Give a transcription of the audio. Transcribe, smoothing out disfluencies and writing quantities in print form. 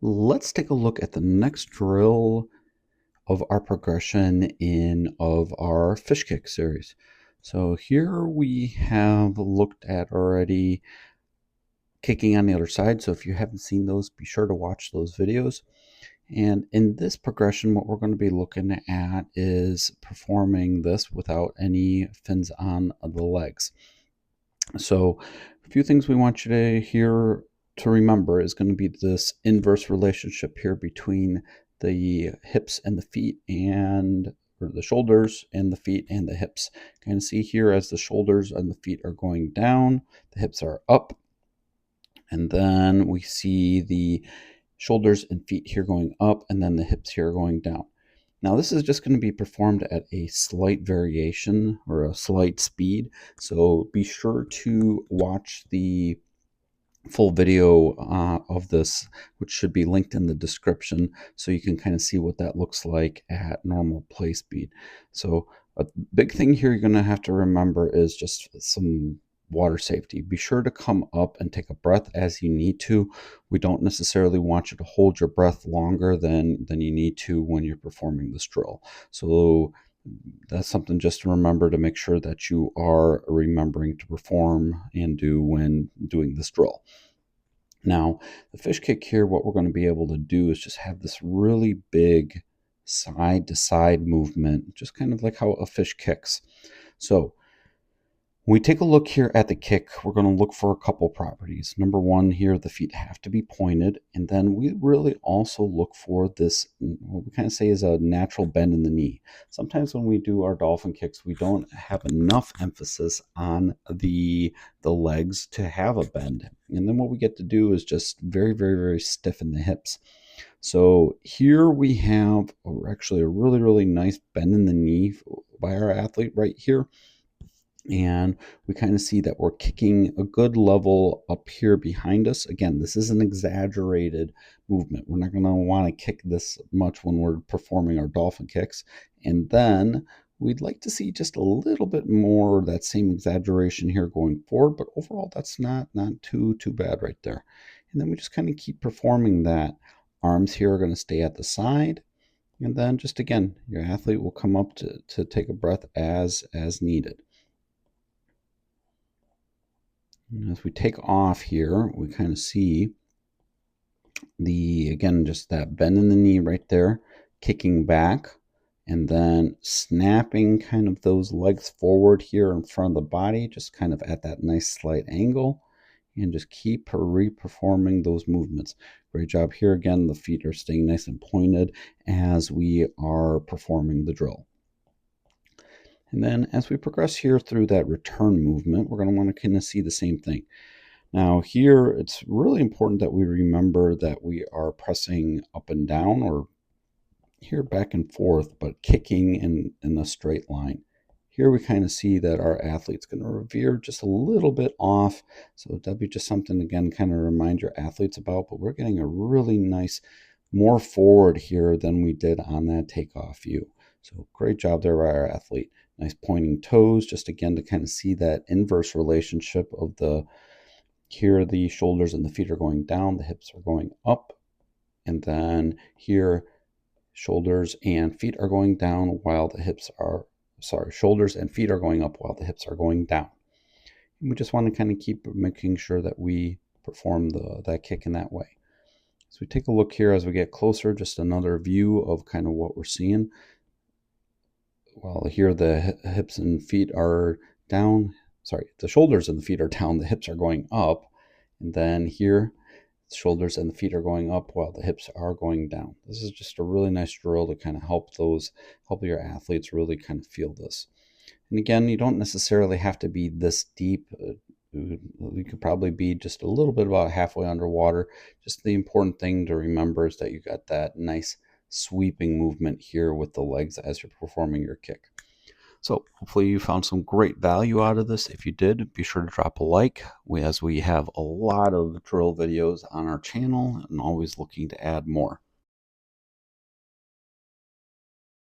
Let's take a look at the next drill of our progression of our fish kick series. So here we have looked at already kicking on the other side. So if you haven't seen those, be sure to watch those videos. And in this progression, what we're going to be looking at is performing this without any fins on the legs. So a few things we want you to remember is going to be this inverse relationship here between the hips and the feet or the shoulders and the feet and the hips. Kind of see here as the shoulders and the feet are going down, the hips are up, and then we see the shoulders and feet here going up, and then the hips here going down. Now this is just going to be performed at a slight variation or a slight speed, so be sure to watch the full video of this, which should be linked in the description, so you can kind of see what that looks like at normal play speed. So a big thing here you're going to have to remember is just some water safety. Be sure to come up and take a breath as you need to. We don't necessarily want you to hold your breath longer than you need to when you're performing this drill. So that's something just to remember, to make sure that you are remembering to perform and do when doing this drill. Now, the fish kick here, what we're going to be able to do is just have this really big side to side movement, just kind of like how a fish kicks. So when we take a look here at the kick, we're going to look for a couple properties. Number one here, the feet have to be pointed. And then we really also look for this, what we kind of say is a natural bend in the knee. Sometimes when we do our dolphin kicks, we don't have enough emphasis on the legs to have a bend. And then what we get to do is just very, very, very stiffen the hips. So here we have actually a really, really nice bend in the knee by our athlete right here. And we kind of see that we're kicking a good level up here behind us. Again, this is an exaggerated movement. We're not going to want to kick this much when we're performing our dolphin kicks. And then we'd like to see just a little bit more of that same exaggeration here going forward. But overall, that's not too bad right there. And then we just kind of keep performing that. Arms here are going to stay at the side. And then just again, your athlete will come up to take a breath as needed. And as we take off here, we kind of see again, just that bend in the knee right there, kicking back, and then snapping kind of those legs forward here in front of the body, just kind of at that nice slight angle, and just keep re-performing those movements. Great job here. Again, the feet are staying nice and pointed as we are performing the drill. And then as we progress here through that return movement, we're going to want to kind of see the same thing. Now here, it's really important that we remember that we are pressing up and down, or here back and forth, but kicking in a straight line. Here we kind of see that our athlete's going to veer just a little bit off. So that'd be just something, again, kind of remind your athletes about, but we're getting a really nice, more forward here than we did on that takeoff view. So great job there by our athlete. Nice pointing toes, just again to kind of see that inverse relationship of here the shoulders and the feet are going down, the hips are going up, and then here shoulders and feet are going down while the hips are, shoulders and feet are going up while the hips are going down. And we just want to kind of keep making sure that we perform that kick in that way. So we take a look here as we get closer, just another view of kind of what we're seeing. Well, here the hips and feet are down. The shoulders and the feet are down, the hips are going up. And then here, the shoulders and the feet are going up while the hips are going down. This is just a really nice drill to kind of help your athletes really kind of feel this. And again, you don't necessarily have to be this deep. You could probably be just a little bit about halfway underwater. Just the important thing to remember is that you got that nice sweeping movement here with the legs as you're performing your kick. So hopefully you found some great value out of this. If you did, be sure to drop a like, as we have a lot of drill videos on our channel and always looking to add more.